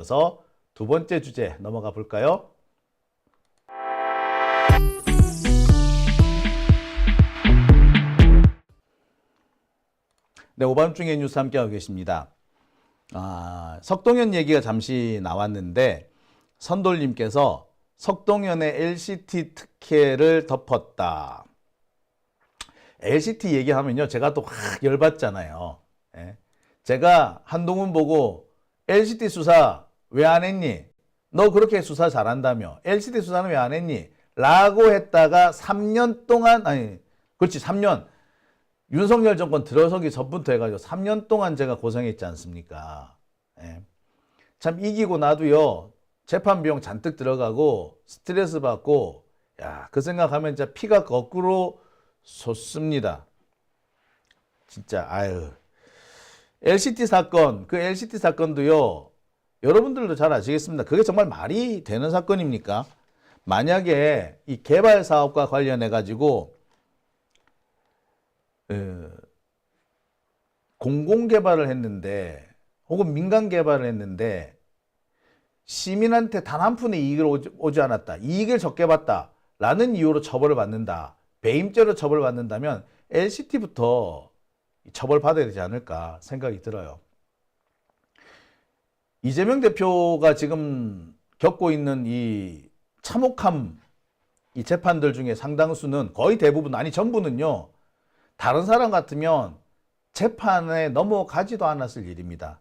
그래서 두 번째 주제 넘어가 볼까요? 네, 오밤중에 뉴스 함께하고 계십니다. 석동현 얘기가 잠시 나왔는데 선돌님께서 석동현의 LCT 특혜를 덮었다. LCT 얘기하면요, 제가 또 확 열받잖아요. 예. 제가 한동훈 보고 LCT 수사 왜 안 했니? 너 그렇게 수사 잘한다며 LCT 수사는 왜 안 했니? 라고 했다가 3년 동안, 그렇지, 3년. 윤석열 정권 들어서기 전부터 해가지고 3년 동안 제가 고생했지 않습니까? 예. 참 이기고 나도요, 재판 비용 잔뜩 들어가고 스트레스 받고, 야, 그 생각하면 진짜 피가 거꾸로 솟습니다. 진짜, 아유. LCT 사건, 그 LCT 사건도요, 여러분들도 잘 아시겠습니다. 그게 정말 말이 되는 사건입니까? 만약에 이 개발 사업과 관련해가지고, 공공 개발을 했는데, 혹은 민간 개발을 했는데, 시민한테 단 한 푼의 이익을 오지 않았다. 이익을 적게 봤다. 라는 이유로 처벌을 받는다. 배임죄로 처벌받는다면 LCT부터 처벌받아야 되지 않을까 생각이 들어요. 이재명 대표가 지금 겪고 있는 이 참혹함, 이 재판들 중에 상당수는 거의 대부분, 아니 전부는요, 다른 사람 같으면 재판에 넘어가지도 않았을 일입니다.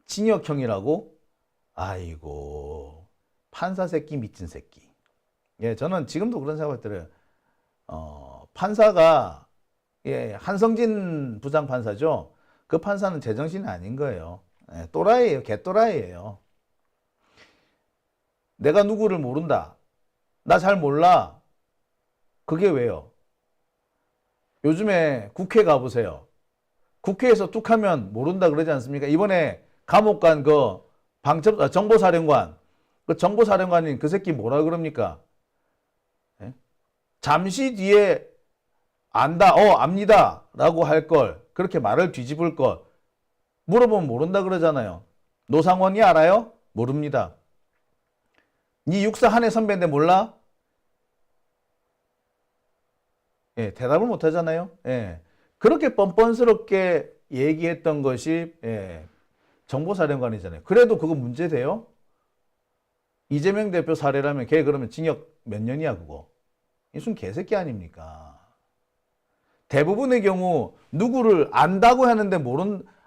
징역형이라고? 아이고, 판사 새끼 미친 새끼. 예, 저는 지금도 그런 생각이 들어요. 판사가, 예, 한성진 부장판사죠. 그 판사는 제정신이 아닌 거예요. 예, 또라이예요. 개또라이예요. 내가 누구를 모른다. 나 잘 몰라. 그게 왜요? 요즘에 국회 가보세요. 국회에서 뚝 하면 모른다 그러지 않습니까? 이번에 감옥 간 그 정보사령관, 그 정보사령관인 그 새끼 뭐라 그럽니까? 예? 잠시 뒤에 안다, 압니다 라고 할 걸, 그렇게 말을 뒤집을 걸 물어보면 모른다 그러잖아요. 노상원이 알아요? 모릅니다. 니 육사 한해 선배인데 몰라? 예, 대답을 못 하잖아요. 예. 그렇게 뻔뻔스럽게 얘기했던 것이, 예, 정보사령관이잖아요. 그래도 그거 문제돼요? 이재명 대표 사례라면 걔 그러면 징역 몇 년이야 그거? 이순 개새끼 아닙니까? 대부분의 경우 누구를 안다고 하는데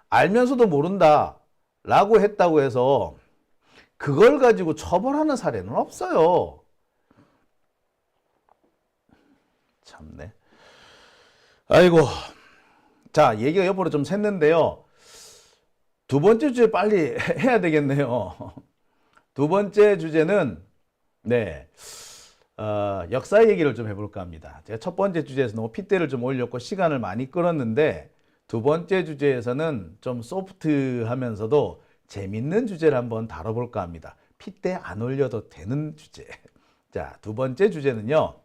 알면서도 모른다 라고 했다고 해서 그걸 가지고 처벌하는 사례는 없어요. 참네. 아이고. 자, 얘기가 옆으로 좀 샜는데요. 두 번째 주제 빨리 해야 되겠네요. 두 번째 주제는, 네, 역사 얘기를 좀 해볼까 합니다. 제가 첫 번째 주제에서 너무 핏대를 좀 올렸고 시간을 많이 끌었는데, 두 번째 주제에서는 좀 소프트하면서도 재밌는 주제를 한번 다뤄볼까 합니다. 핏대 안 올려도 되는 주제. 자, 두 번째 주제는요.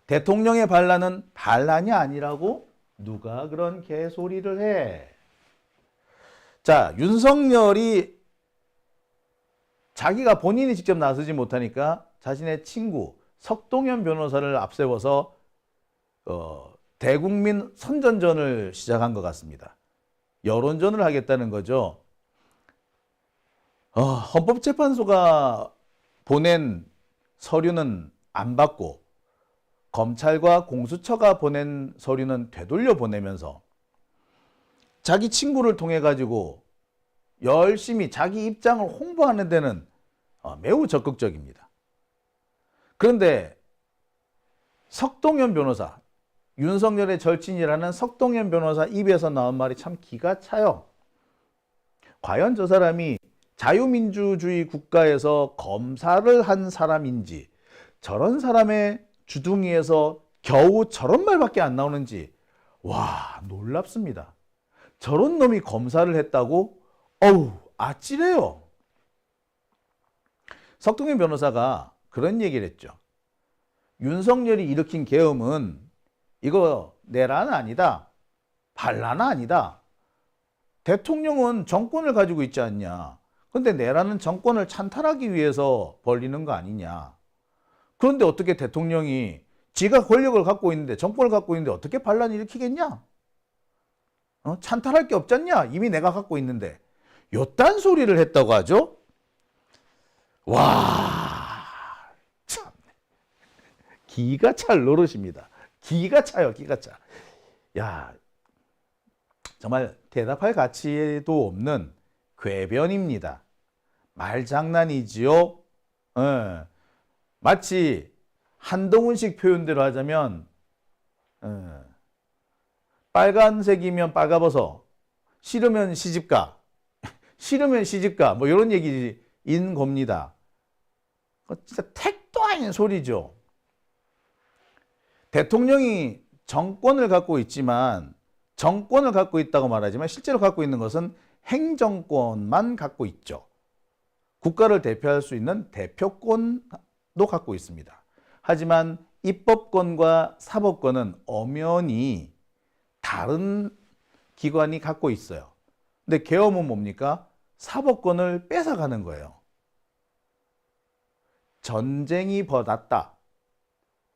대통령의 반란은 반란이 아니라고? 누가 그런 개소리를 해? 자, 윤석열이 자기가 본인이 직접 나서지 못하니까 자신의 친구 석동현 변호사를 앞세워서 대국민 선전전을 시작한 것 같습니다. 여론전을 하겠다는 거죠. 헌법재판소가 보낸 서류는 안 받고 검찰과 공수처가 보낸 서류는 되돌려 보내면서 자기 친구를 통해 가지고 열심히 자기 입장을 홍보하는 데는 매우 적극적입니다. 그런데 석동현 변호사, 윤석열의 절친이라는 석동현 변호사 입에서 나온 말이 참 기가 차요. 과연 저 사람이 자유민주주의 국가에서 검사를 한 사람인지, 저런 사람의 주둥이에서 겨우 저런 말밖에 안 나오는지, 와, 놀랍습니다. 저런 놈이 검사를 했다고? 어우, 아찔해요. 석동현 변호사가 그런 얘기를 했죠. 윤석열이 일으킨 계엄은 이거 내란 아니다. 반란 아니다. 대통령은 정권을 가지고 있지 않냐. 근데 내라는 정권을 찬탈하기 위해서 벌리는 거 아니냐. 그런데 어떻게 대통령이 지가 권력을 갖고 있는데, 정권을 갖고 있는데 어떻게 반란을 일으키겠냐? 찬탈할 게 없잖냐? 이미 내가 갖고 있는데. 요딴 소리를 했다고 하죠? 와, 참. 기가 찰 노릇입니다. 기가 차요, 기가 차. 야, 정말 대답할 가치도 없는 궤변입니다. 말장난이지요? 마치 한동훈식 표현대로 하자면, 빨간색이면 빨가벗어, 싫으면 시집가, 싫으면 시집가, 뭐 이런 얘기인 겁니다. 진짜 택도 아닌 소리죠. 대통령이 정권을 갖고 있지만, 정권을 갖고 있다고 말하지만 실제로 갖고 있는 것은 행정권만 갖고 있죠. 국가를 대표할 수 있는 대표권도 갖고 있습니다. 하지만 입법권과 사법권은 엄연히 다른 기관이 갖고 있어요. 근데 계엄은 뭡니까? 사법권을 뺏어가는 거예요. 전쟁이 벌어졌다.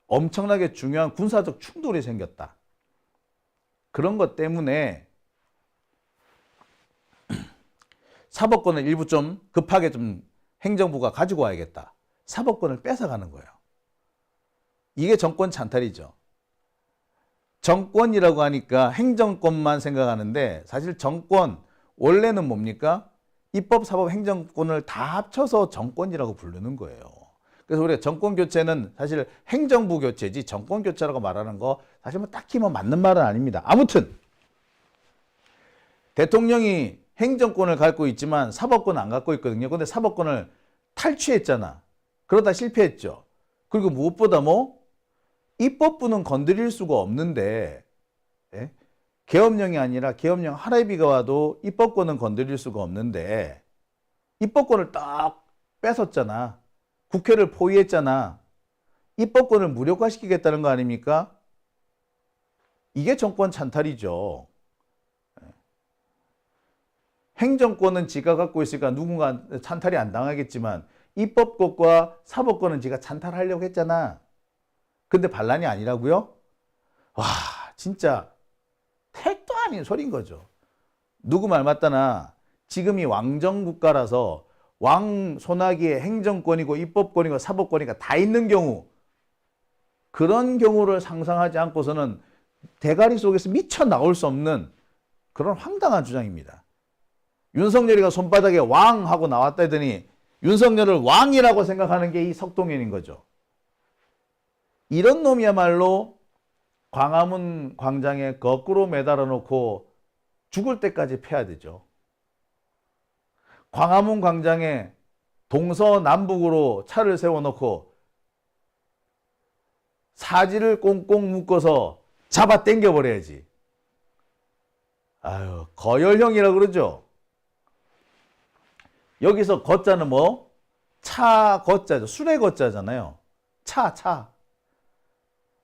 엄청나게 중요한 군사적 충돌이 생겼다. 그런 것 때문에 사법권을 일부 좀 급하게 좀 행정부가 가지고 와야겠다. 사법권을 뺏어가는 거예요. 이게 정권 찬탈이죠. 정권이라고 하니까 행정권만 생각하는데 사실 정권, 원래는 뭡니까? 입법, 사법, 행정권을 다 합쳐서 정권이라고 부르는 거예요. 그래서 우리가 정권 교체는 사실 행정부 교체지 정권 교체라고 말하는 거 사실 뭐 딱히 뭐 맞는 말은 아닙니다. 아무튼 대통령이 행정권을 갖고 있지만 사법권은 안 갖고 있거든요. 근데 사법권을 탈취했잖아. 그러다 실패했죠. 그리고 무엇보다 뭐 입법부는 건드릴 수가 없는데, 예? 계엄령이 아니라 계엄령 할애비가 와도 입법권은 건드릴 수가 없는데 입법권을 딱 뺏었잖아. 국회를 포위했잖아. 입법권을 무력화시키겠다는 거 아닙니까? 이게 정권 찬탈이죠. 행정권은 지가 갖고 있으니까 누군가 찬탈이 안 당하겠지만 입법권과 사법권은 지가 찬탈하려고 했잖아. 근데 반란이 아니라고요? 와, 진짜 택도 아닌 소리인 거죠. 누구 말 맞다나 지금이 왕정국가라서 왕 손아귀에 행정권이고 입법권이고 사법권이가 다 있는 경우, 그런 경우를 상상하지 않고서는 대가리 속에서 미쳐 나올 수 없는 그런 황당한 주장입니다. 윤석열이가 손바닥에 왕 하고 나왔다 하더니 윤석열을 왕이라고 생각하는 게 이 석동현인 거죠. 이런 놈이야말로 광화문 광장에 거꾸로 매달아 놓고 죽을 때까지 패야 되죠. 광화문 광장에 동서남북으로 차를 세워놓고 사지를 꽁꽁 묶어서 잡아 당겨버려야지. 아유, 거열형이라고 그러죠. 여기서 거자는 뭐? 차 거자죠. 술의 거자잖아요. 차.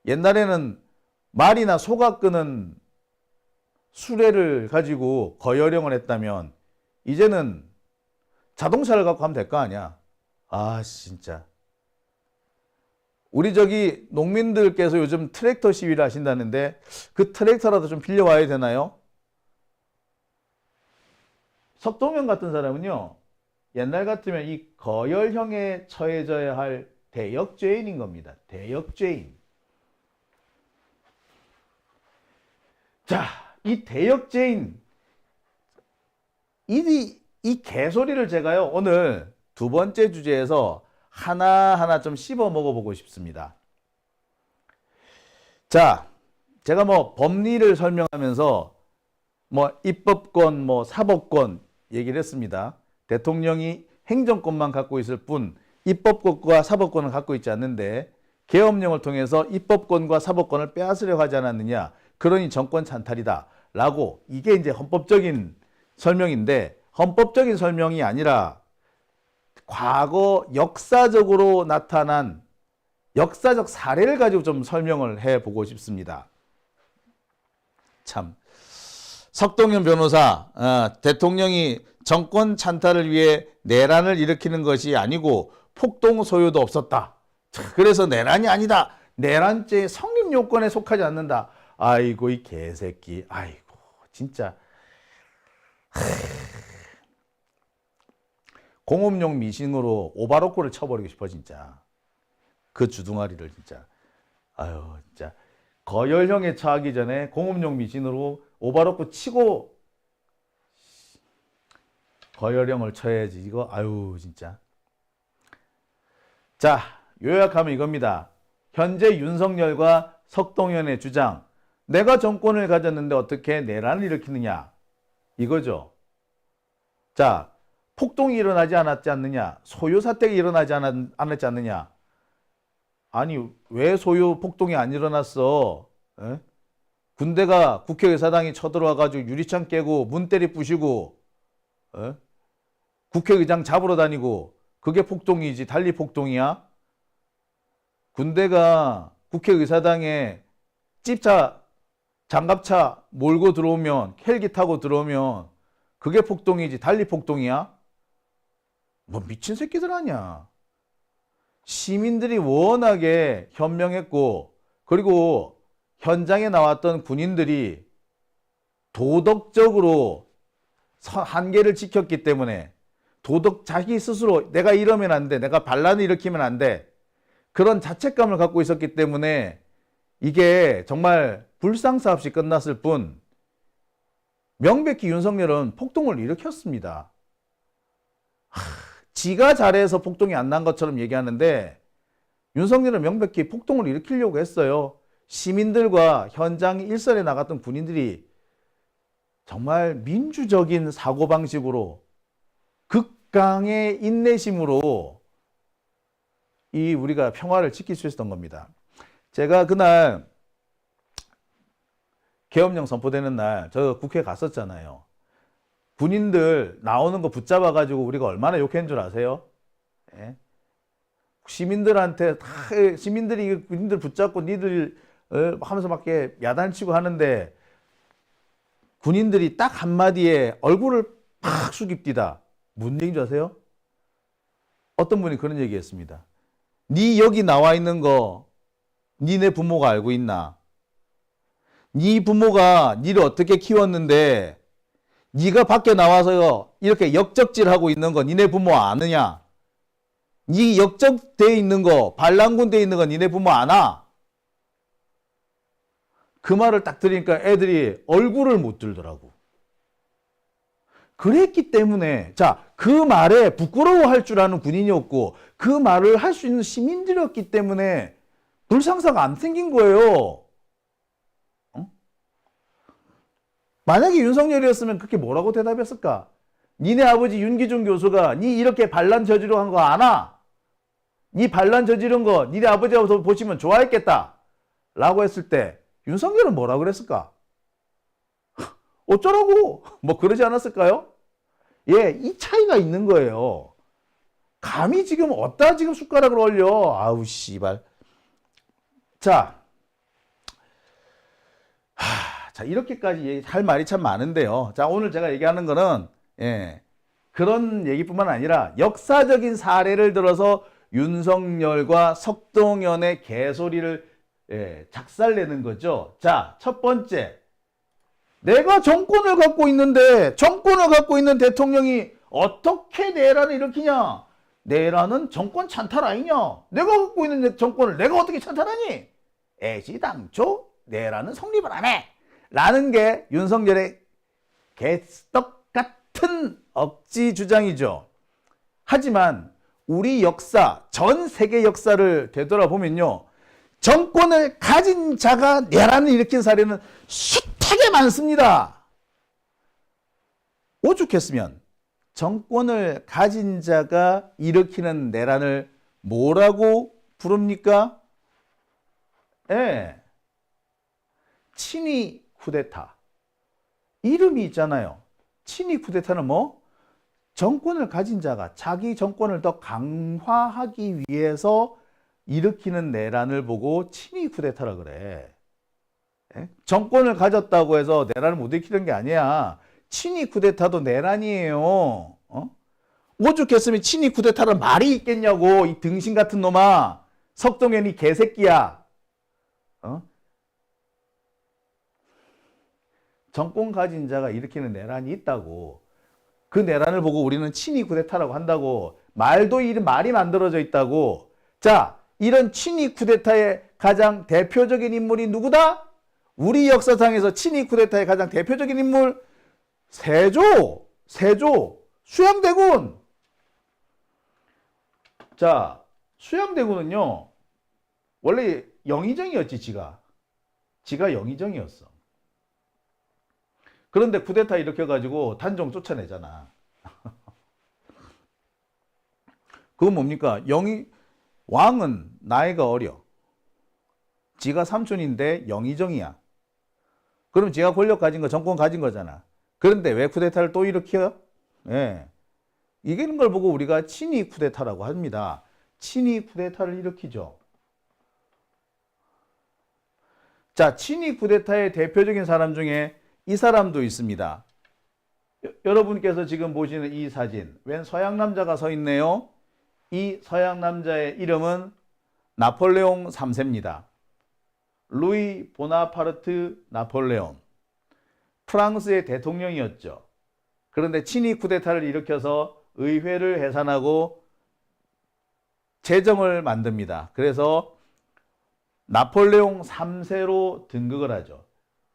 옛날에는 말이나 소가 끄는 수레를 가지고 거열형을 했다면 이제는 자동차를 갖고 하면 될 거 아니야. 아, 진짜. 우리 저기 농민들께서 요즘 트랙터 시위를 하신다는데 그 트랙터라도 좀 빌려와야 되나요? 석동현 같은 사람은요, 옛날 같으면 이 거열형에 처해져야 할 대역죄인인 겁니다. 대역죄인. 자, 이 대역죄인, 이 개소리를 제가요, 오늘 두 번째 주제에서 하나하나 좀 씹어 먹어보고 싶습니다. 자, 제가 뭐 법리를 설명하면서 뭐 입법권, 뭐 사법권 얘기를 했습니다. 대통령이 행정권만 갖고 있을 뿐 입법권과 사법권을 갖고 있지 않는데 계엄령을 통해서 입법권과 사법권을 빼앗으려고 하지 않았느냐. 그러니 정권 찬탈이다. 라고, 이게 이제 헌법적인 설명인데, 헌법적인 설명이 아니라 과거 역사적으로 나타난 역사적 사례를 가지고 좀 설명을 해보고 싶습니다. 참, 석동현 변호사, 대통령이 정권 찬탈을 위해 내란을 일으키는 것이 아니고 폭동 소요도 없었다. 그래서 내란이 아니다. 내란죄의 성립 요건에 속하지 않는다. 아이고 이 개새끼. 아이고 진짜. 공업용 미신으로 오바로코를 쳐버리고 싶어 진짜. 그 주둥아리를 진짜. 아유 진짜. 거열형에 처하기 전에 공업용 미신으로 오바로코 치고 거열형을 쳐야지 이거. 아유 진짜. 자 요약하면 이겁니다. 현재 윤석열과 석동현의 주장. 내가 정권을 가졌는데 어떻게 내란을 일으키느냐 이거죠. 자 폭동이 일어나지 않았지 않느냐, 소요 사태가 일어나지 않았지 않느냐. 아니 왜 소요 폭동이 안 일어났어? 에? 군대가 국회의사당에 쳐들어와 가지고 유리창 깨고 문 때리 부시고 국회의장 잡으러 다니고 그게 폭동이지 달리 폭동이야? 군대가 국회의사당에 찝차 장갑차 몰고 들어오면 헬기 타고 들어오면 그게 폭동이지 달리 폭동이야? 뭐 미친 새끼들 아니야. 시민들이 워낙에 현명했고 그리고 현장에 나왔던 군인들이 도덕적으로 한계를 지켰기 때문에 자기 스스로 내가 이러면 안 돼. 내가 반란을 일으키면 안 돼. 그런 자책감을 갖고 있었기 때문에 이게 정말 불상사 없이 끝났을 뿐 명백히 윤석열은 폭동을 일으켰습니다. 지가 잘해서 폭동이 안 난 것처럼 얘기하는데 윤석열은 명백히 폭동을 일으키려고 했어요. 시민들과 현장 일선에 나갔던 군인들이 정말 민주적인 사고방식으로 극강의 인내심으로 우리가 평화를 지킬 수 있었던 겁니다. 제가 그날 계엄령 선포되는 날 저 국회 갔었잖아요. 군인들 나오는 거 붙잡아 가지고 우리가 얼마나 욕한 줄 아세요? 예? 시민들한테 다 시민들이 군인들 붙잡고 니들 하면서 막 야단치고 하는데 군인들이 딱 한마디에 얼굴을 팍 숙입디다. 무슨 얘기인 줄 아세요? 어떤 분이 그런 얘기했습니다. 니 여기 나와 있는 거 니네 부모가 알고 있나? 니 부모가 니를 어떻게 키웠는데 니가 밖에 나와서 이렇게 역적질하고 있는 거 니네 부모 아느냐? 니 역적돼 있는 거 반란군 돼 있는 거 니네 부모 아나? 그 말을 딱 들으니까 애들이 얼굴을 못 들더라고. 그랬기 때문에 그 말에 부끄러워할 줄 아는 군인이었고 그 말을 할 수 있는 시민들이었기 때문에 불상사가 안 생긴 거예요. 만약에 윤석열이었으면 그렇게 뭐라고 대답했을까? 니네 아버지 윤기중 교수가 니 이렇게 반란 저지르고 한 거 아나? 니 반란 저지른 거 니네 아버지하고 보시면 좋아했겠다 라고 했을 때 윤석열은 뭐라 그랬을까? 어쩌라고? 뭐 그러지 않았을까요? 예, 이 차이가 있는 거예요. 감히 지금 어디다 지금 숟가락을 올려? 아우 씨발. 자, 이렇게까지 할 말이 참 많은데요. 자, 오늘 제가 얘기하는 거는 그런 얘기뿐만 아니라 역사적인 사례를 들어서 윤석열과 석동현의 개소리를 작살내는 거죠. 자, 첫 번째. 내가 정권을 갖고 있는데 정권을 갖고 있는 대통령이 어떻게 내란을 일으키냐? 내란은 정권 찬탈 아니냐? 내가 갖고 있는 정권을 내가 어떻게 찬탈하니? 애시당초 내란은 성립을 안 해. 라는 게 윤석열의 개떡 같은 억지 주장이죠. 하지만 우리 역사, 전 세계 역사를 되돌아보면요. 정권을 가진 자가 내란을 일으킨 사례는 숱하게 많습니다. 오죽했으면 정권을 가진 자가 일으키는 내란을 뭐라고 부릅니까? 친위 쿠데타. 이름이 있잖아요. 친위 쿠데타는 뭐? 정권을 가진 자가 자기 정권을 더 강화하기 위해서 일으키는 내란을 보고 친위 쿠데타라 그래. 정권을 가졌다고 해서 내란을 못 일으키는 게 아니야. 친위 쿠데타도 내란이에요. 오죽했으면 친위 쿠데타란 말이 있겠냐고, 이 등신 같은 놈아. 석동현이 개새끼야. 정권 가진 자가 일으키는 내란이 있다고. 그 내란을 보고 우리는 친위 쿠데타라고 한다고. 말도 이런 말이 만들어져 있다고. 자, 이런 친위 쿠데타의 가장 대표적인 인물이 누구다? 우리 역사상에서 친위 쿠데타의 가장 대표적인 인물 세조, 수양대군. 자, 수양대군은요, 원래 영의정이었지, 지가 영의정이었어. 그런데 쿠데타 일으켜가지고 단종 쫓아내잖아. 그건 뭡니까? 왕은 나이가 어려. 지가 삼촌인데 영의정이야. 그럼 지가 권력 가진 거, 정권 가진 거잖아. 그런데 왜 쿠데타를 또 일으켜? 예. 이기는 걸 보고 우리가 친위 쿠데타라고 합니다. 친위 쿠데타를 일으키죠. 자, 친위 쿠데타의 대표적인 사람 중에 이 사람도 있습니다. 여러분께서 지금 보시는 이 사진, 웬 서양 남자가 서 있네요. 이 서양 남자의 이름은 나폴레옹 3세입니다. 루이 보나파르트 나폴레옹. 프랑스의 대통령이었죠. 그런데 친위 쿠데타를 일으켜서 의회를 해산하고 제정을 만듭니다. 그래서 나폴레옹 3세로 등극을 하죠.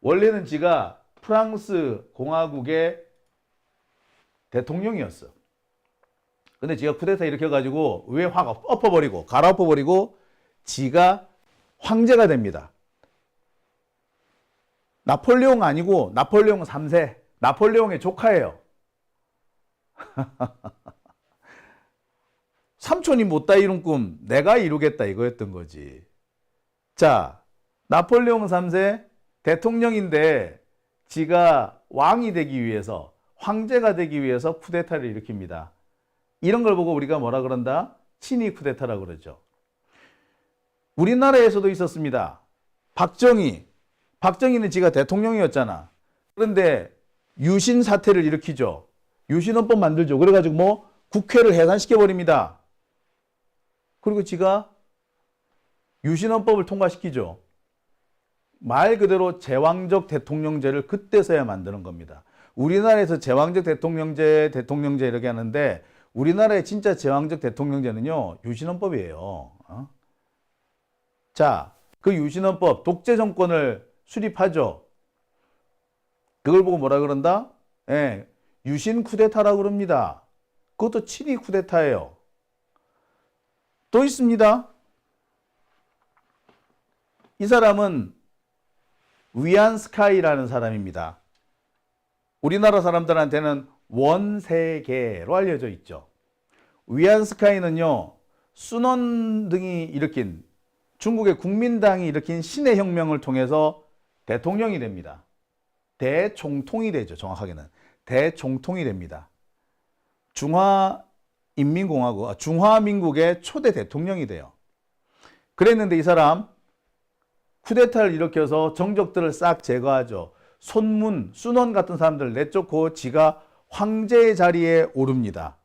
원래는 지가 프랑스 공화국의 대통령이었어. 근데 지가 쿠데타 일으켜가지고 의회 확 엎어버리고 갈아엎어버리고 지가 황제가 됩니다. 나폴레옹 아니고 나폴레옹 3세. 나폴레옹의 조카예요. 삼촌이 못다 이룬 꿈 내가 이루겠다 이거였던 거지. 자, 나폴레옹 3세 대통령인데 지가 왕이 되기 위해서, 황제가 되기 위해서 쿠데타를 일으킵니다. 이런 걸 보고 우리가 뭐라 그런다? 친위 쿠데타라고 그러죠. 우리나라에서도 있었습니다. 박정희는 지가 대통령이었잖아. 그런데 유신 사태를 일으키죠. 유신헌법 만들죠. 그래가지고 뭐 국회를 해산시켜버립니다. 그리고 지가 유신헌법을 통과시키죠. 말 그대로 제왕적 대통령제를 그때서야 만드는 겁니다. 우리나라에서 제왕적 대통령제 이렇게 하는데 우리나라의 진짜 제왕적 대통령제는요, 유신헌법이에요. 자, 그 유신헌법, 독재 정권을 수립하죠. 그걸 보고 뭐라 그런다? 예, 유신 쿠데타라고 그럽니다. 그것도 친위 쿠데타예요. 또 있습니다. 이 사람은 위안스카이라는 사람입니다. 우리나라 사람들한테는 원세계로 알려져 있죠. 위안스카이는요, 순원 등이 일으킨, 중국의 국민당이 일으킨 신의 혁명을 통해서 대통령이 됩니다. 대총통이 되죠. 정확하게는 대총통이 됩니다. 중화민국의 초대 대통령이 돼요. 그랬는데 이 사람 쿠데타를 일으켜서 정적들을 싹 제거하죠. 순원 같은 사람들 내쫓고 지가 황제의 자리에 오릅니다.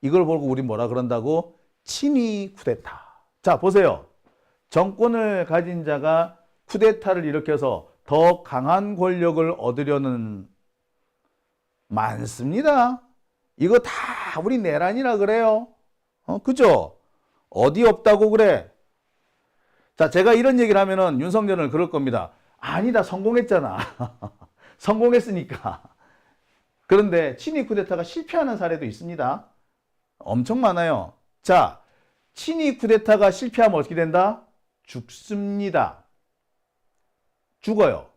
이걸 보고 우리 뭐라 그런다고? 친위 쿠데타. 자, 보세요. 정권을 가진 자가 쿠데타를 일으켜서 더 강한 권력을 얻으려는 많습니다. 이거 다 우리 내란이라 그래요. 그죠? 어디 없다고 그래? 자, 제가 이런 얘기를 하면은 윤석열은 그럴 겁니다. 아니다, 성공했잖아. 성공했으니까. 그런데 친위 쿠데타가 실패하는 사례도 있습니다. 엄청 많아요. 자, 친위 쿠데타가 실패하면 어떻게 된다? 죽습니다. 죽어요.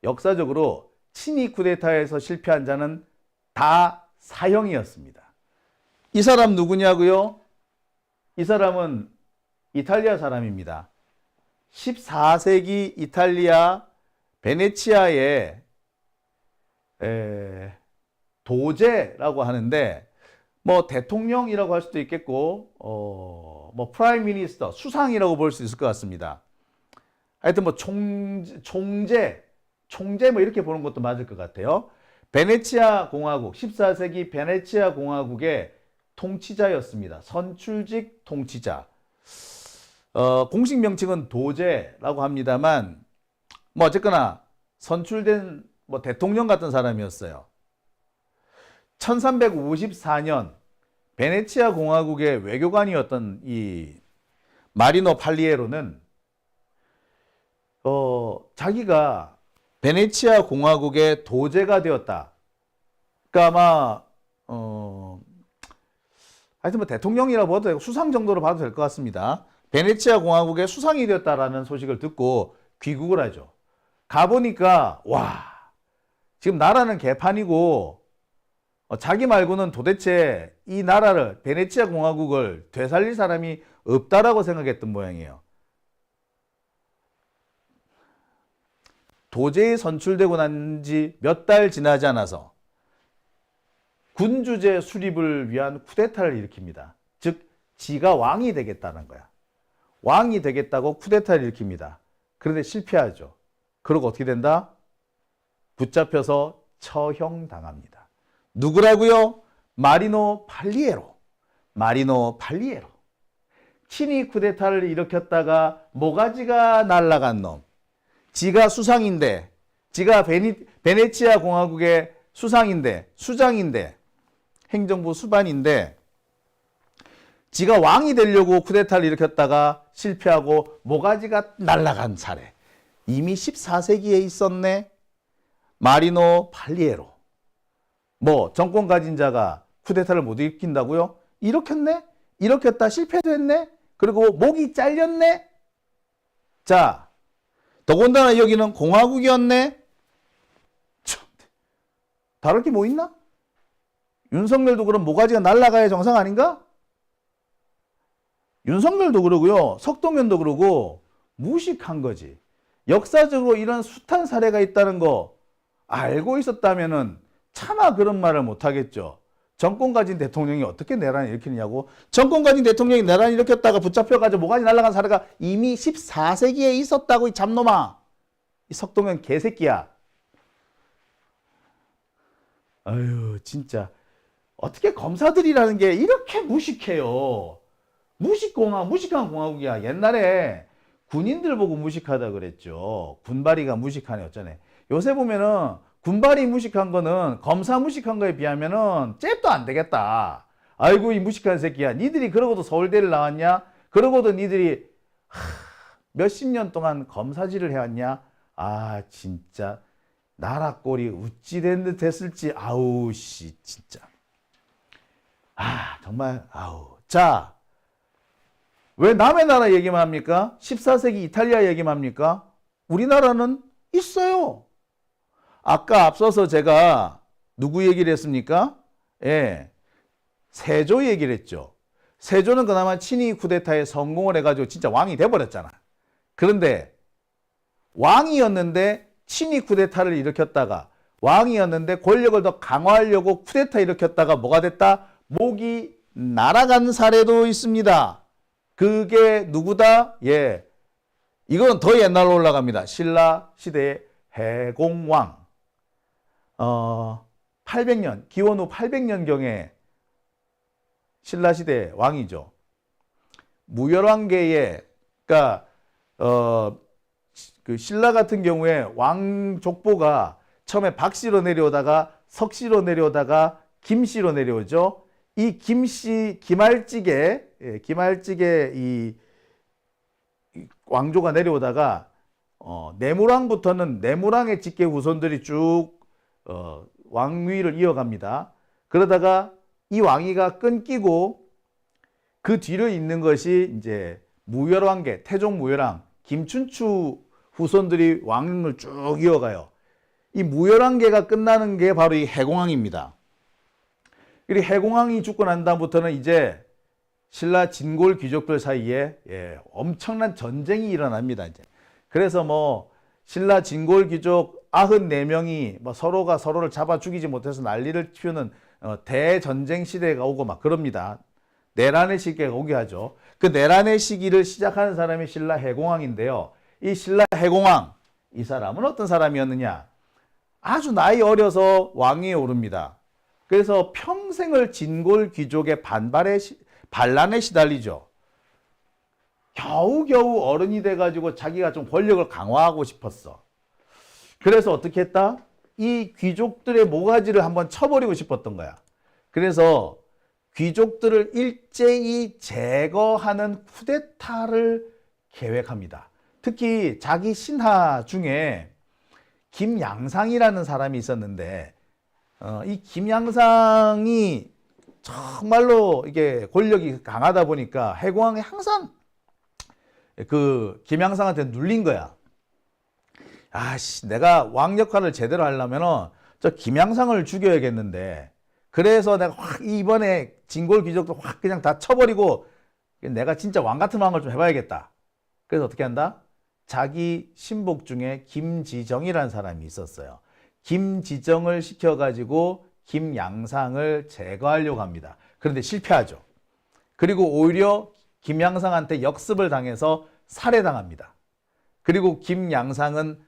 역사적으로 친위 쿠데타에서 실패한 자는 다 사형이었습니다. 이 사람 누구냐고요? 이 사람은 이탈리아 사람입니다. 14세기 이탈리아 베네치아의 도제라고 하는데, 뭐 대통령이라고 할 수도 있겠고, 뭐 프라임 미니스터, 수상이라고 볼 수 있을 것 같습니다. 하여튼 뭐 총재 뭐 이렇게 보는 것도 맞을 것 같아요. 베네치아 공화국, 14세기 베네치아 공화국의 통치자였습니다. 선출직 통치자. 공식 명칭은 도제라고 합니다만, 뭐 어쨌거나 선출된 뭐 대통령 같은 사람이었어요. 1354년 베네치아 공화국의 외교관이었던 이 마리노 팔리에로는 자기가 베네치아 공화국의 도제가 되었다. 그러니까 아마 하여튼 뭐 대통령이라고 봐도 되고 수상 정도로 봐도 될 것 같습니다. 베네치아 공화국의 수상이 되었다라는 소식을 듣고 귀국을 하죠. 가보니까 와, 지금 나라는 개판이고 자기 말고는 도대체 이 나라를, 베네치아 공화국을 되살릴 사람이 없다라고 생각했던 모양이에요. 도제에 선출되고 난 지 몇 달 지나지 않아서 군주제 수립을 위한 쿠데타를 일으킵니다. 즉 지가 왕이 되겠다는 거야. 왕이 되겠다고 쿠데타를 일으킵니다. 그런데 실패하죠. 그러고 어떻게 된다? 붙잡혀서 처형당합니다. 누구라고요? 마리노 팔리에로. 마리노 팔리에로. 친위 쿠데타를 일으켰다가 모가지가 날아간 놈. 지가 수상인데, 지가 베네치아 공화국의 수상인데, 수장인데, 행정부 수반인데, 지가 왕이 되려고 쿠데타를 일으켰다가 실패하고 모가지가 날아간 사례. 이미 14세기에 있었네. 마리노 팔리에로. 뭐 정권 가진 자가 쿠데타를 못 일으킨다고요? 일으켰네? 일으켰다 실패도 했네? 그리고 목이 잘렸네? 자, 더군다나 여기는 공화국이었네? 참, 다를 게 뭐 있나? 윤석열도 그럼 모가지가 날아가야 정상 아닌가? 윤석열도 그러고요. 석동현도 그러고 무식한 거지. 역사적으로 이런 숱한 사례가 있다는 거 알고 있었다면은 차마 그런 말을 못 하겠죠. 정권 가진 대통령이 어떻게 내란을 일으키느냐고. 정권 가진 대통령이 내란을 일으켰다가 붙잡혀가지고 모가지 날아간 사례가 이미 14세기에 있었다고, 이 잡놈아. 이 석동현 개새끼야. 아유, 진짜. 어떻게 검사들이라는 게 이렇게 무식해요. 무식한 공화국이야. 옛날에 군인들 보고 무식하다 그랬죠. 군발이가 무식하네 어쩌네. 요새 보면은 군발이 무식한 거는 검사 무식한 거에 비하면은 잽도 안 되겠다. 아이고 이 무식한 새끼야. 니들이 그러고도 서울대를 나왔냐? 그러고도 니들이 몇십 년 동안 검사질을 해왔냐? 아 진짜 나라 꼴이 어찌 됐을지. 아우 씨 진짜. 아 정말 아우. 자, 왜 남의 나라 얘기만 합니까? 14세기 이탈리아 얘기만 합니까? 우리나라는 있어요. 아까 앞서서 제가 누구 얘기를 했습니까? 예, 세조 얘기를 했죠. 세조는 그나마 친위 쿠데타에 성공을 해가지고 진짜 왕이 돼버렸잖아. 그런데 왕이었는데 친위 쿠데타를 일으켰다가, 왕이었는데 권력을 더 강화하려고 쿠데타 일으켰다가 뭐가 됐다? 목이 날아간 사례도 있습니다. 그게 누구다? 예, 이건 더 옛날로 올라갑니다. 신라 시대의 해공왕. 800년, 기원 후 800년경에 신라 시대 왕이죠. 무열왕계에, 그러니까 그 신라 같은 경우에 왕 족보가 처음에 박씨로 내려오다가 석씨로 내려오다가 김씨로 내려오죠. 이 김씨, 김할직에 이 왕조가 내려오다가 내무랑부터는 내무랑의 직계 후손들이 쭉 왕위를 이어갑니다. 그러다가 이 왕위가 끊기고 그 뒤를 잇는 것이 이제 무열왕계, 태종 무열왕, 김춘추 후손들이 왕을 쭉 이어가요. 이 무열왕계가 끝나는 게 바로 이 해공왕입니다. 그리고 해공왕이 죽고 난 다음부터는 이제 신라 진골 귀족들 사이에 엄청난 전쟁이 일어납니다. 이제. 그래서 뭐 신라 진골 귀족 94명이 뭐 서로가 서로를 잡아 죽이지 못해서 난리를 피우는 대전쟁 시대가 오고 막 그럽니다. 내란의 시기가 오게 하죠. 그 내란의 시기를 시작하는 사람이 신라 해공왕인데요. 이 신라 해공왕, 이 사람은 어떤 사람이었느냐? 아주 나이 어려서 왕위에 오릅니다. 그래서 평생을 진골 귀족의 반란에 시달리죠. 겨우겨우 어른이 돼가지고 자기가 좀 권력을 강화하고 싶었어. 그래서 어떻게 했다? 이 귀족들의 모가지를 한번 쳐버리고 싶었던 거야. 그래서 귀족들을 일제히 제거하는 쿠데타를 계획합니다. 특히 자기 신하 중에 김양상이라는 사람이 있었는데, 이 김양상이 정말로 이게 권력이 강하다 보니까 해공왕이 항상 그 김양상한테 눌린 거야. 아씨, 내가 왕 역할을 제대로 하려면은 저 김양상을 죽여야겠는데, 그래서 내가 확 이번에 진골 귀족도 확 그냥 다 쳐버리고 내가 진짜 왕 같은 왕을 좀 해봐야겠다. 그래서 어떻게 한다? 자기 신복 중에 김지정이라는 사람이 있었어요. 김지정을 시켜가지고 김양상을 제거하려고 합니다. 그런데 실패하죠. 그리고 오히려 김양상한테 역습을 당해서 살해당합니다. 그리고 김양상은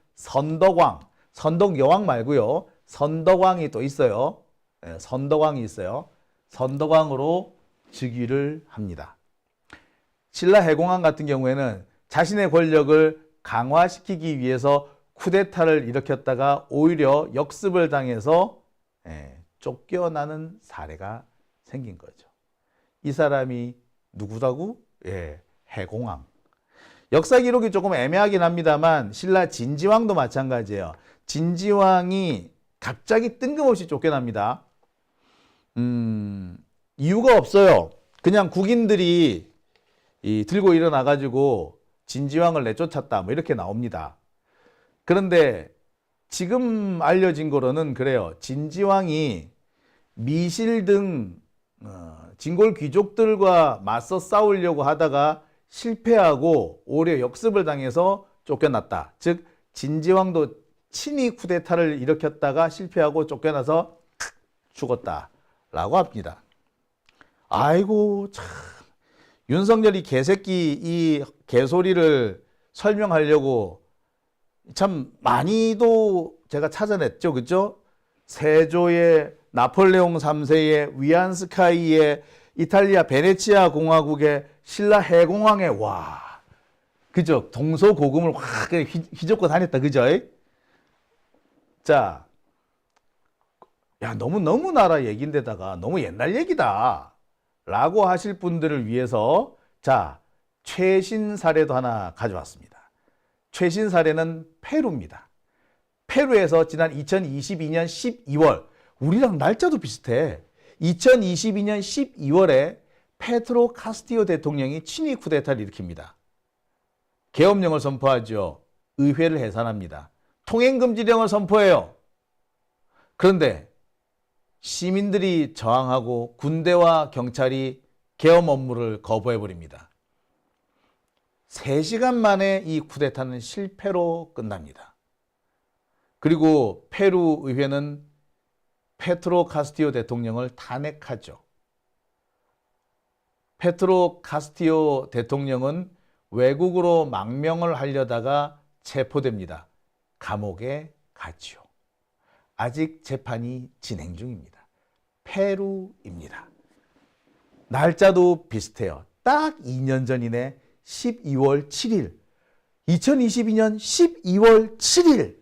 선덕여왕 말고요. 선덕왕이 또 있어요. 네, 선덕왕이 있어요. 선덕왕으로 즉위를 합니다. 신라 해공왕 같은 경우에는 자신의 권력을 강화시키기 위해서 쿠데타를 일으켰다가 오히려 역습을 당해서 쫓겨나는 사례가 생긴 거죠. 이 사람이 누구라고? 해공왕. 역사 기록이 조금 애매하긴 합니다만 신라 진지왕도 마찬가지예요. 진지왕이 갑자기 뜬금없이 쫓겨납니다. 이유가 없어요. 그냥 국인들이 들고 일어나가지고 진지왕을 내쫓았다, 뭐 이렇게 나옵니다. 그런데 지금 알려진 거로는 그래요. 진지왕이 미실 등 진골 귀족들과 맞서 싸우려고 하다가 실패하고 오히려 역습을 당해서 쫓겨났다. 즉 진지왕도 친위 쿠데타를 일으켰다가 실패하고 쫓겨나서 죽었다라고 합니다. 아이고 참, 윤석열이 개새끼 이 개소리를 설명하려고 참 많이도 제가 찾아냈죠. 그죠? 세조의 나폴레옹 3세의 위안스카이의 이탈리아 베네치아 공화국의 신라 해공왕의 와, 그죠? 동서고금을 확 휘젓고 다녔다. 그죠? 자, 야, 너무 나라 얘기인데다가 너무 옛날 얘기다 라고 하실 분들을 위해서 자, 최신 사례도 하나 가져왔습니다. 최신 사례는 페루입니다. 페루에서 지난 2022년 12월, 우리랑 날짜도 비슷해. 2022년 12월에 페트로 카스티오 대통령이 친위 쿠데타를 일으킵니다. 계엄령을 선포하죠. 의회를 해산합니다. 통행금지령을 선포해요. 그런데 시민들이 저항하고 군대와 경찰이 계엄 업무를 거부해버립니다. 3시간 만에 이 쿠데타는 실패로 끝납니다. 그리고 페루 의회는 페트로 카스티오 대통령을 탄핵하죠. 페트로 카스티오 대통령은 외국으로 망명을 하려다가 체포됩니다. 감옥에 가지요. 아직 재판이 진행 중입니다. 페루입니다. 날짜도 비슷해요. 딱 2년 전이네. 12월 7일. 2022년 12월 7일.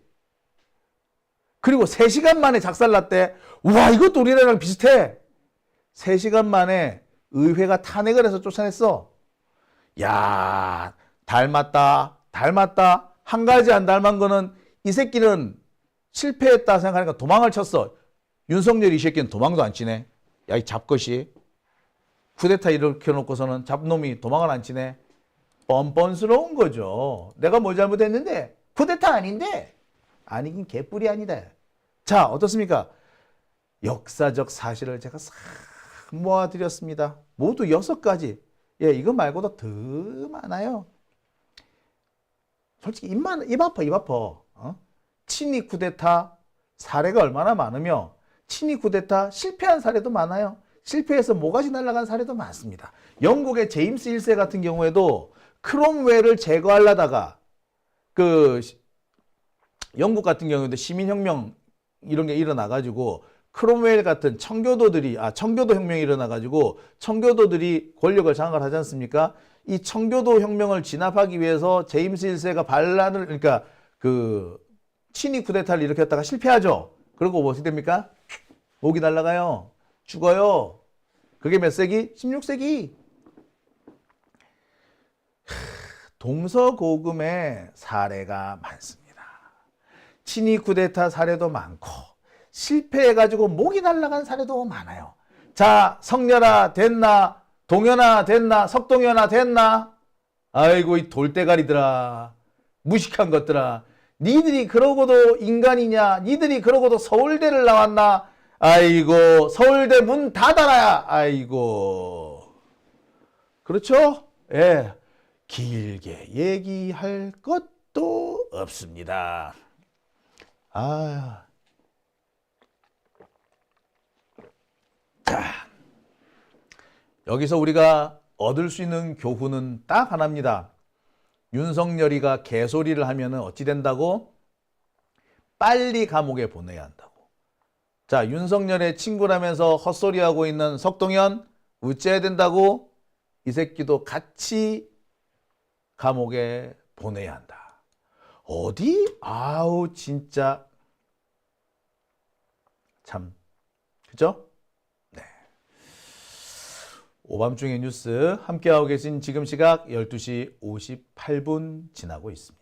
그리고 3시간 만에 작살났대. 와, 이것도 우리나라랑 비슷해. 3시간 만에 의회가 탄핵을 해서 쫓아냈어. 야, 닮았다. 한 가지 안 닮은 거는 이 새끼는 실패했다 생각하니까 도망을 쳤어. 윤석열 이 새끼는 도망도 안 치네. 야, 이 잡것이. 쿠데타 일으켜놓고서는 잡놈이 도망을 안 치네. 뻔뻔스러운 거죠. 내가 뭐 잘못했는데? 쿠데타 아닌데? 아니긴 개뿔이 아니다. 자, 어떻습니까? 역사적 사실을 제가 싹 모아드렸습니다. 모두 6가지. 예, 이거 말고도 더 많아요. 솔직히 입 아파. 친위 쿠데타 사례가 얼마나 많으며 친위 쿠데타 실패한 사례도 많아요. 실패해서 모가지 날아간 사례도 많습니다. 영국의 제임스 1세 같은 경우에도 크롬웰을 제거하려다가 영국 같은 경우에도 시민혁명 이런 게 일어나가지고 크롬웰 같은 청교도 혁명이 일어나가지고 청교도들이 권력을 장악을 하지 않습니까? 이 청교도 혁명을 진압하기 위해서 제임스 1세가 반란을 그러니까 그 친위 쿠데타를 일으켰다가 실패하죠. 그리고 뭐 어떻게 됩니까? 목이 날아가요. 죽어요. 그게 몇 세기? 16세기. 동서고금의 사례가 많습니다. 친위 쿠데타 사례도 많고 실패해가지고 목이 날아간 사례도 많아요. 자, 성렬아 됐나? 동현아 됐나? 석동현아 됐나? 아이고 이 돌대가리들아, 무식한 것들아, 니들이 그러고도 인간이냐? 니들이 그러고도 서울대를 나왔나? 아이고 서울대 문 닫아라. 아이고 그렇죠? 예, 길게 얘기할 것도 없습니다. 자, 여기서 우리가 얻을 수 있는 교훈은 딱 하나입니다. 윤석열이가 개소리를 하면 어찌 된다고? 빨리 감옥에 보내야 한다고. 자, 윤석열의 친구라면서 헛소리하고 있는 석동현 어째야 된다고? 이 새끼도 같이 감옥에 보내야 한다. 어디? 아우 진짜 참, 그죠? 네. 오밤중의 뉴스 함께하고 계신 지금 시각 12시 58분 지나고 있습니다.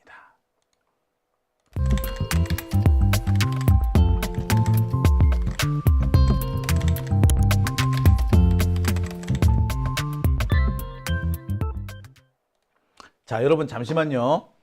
자, 여러분 잠시만요.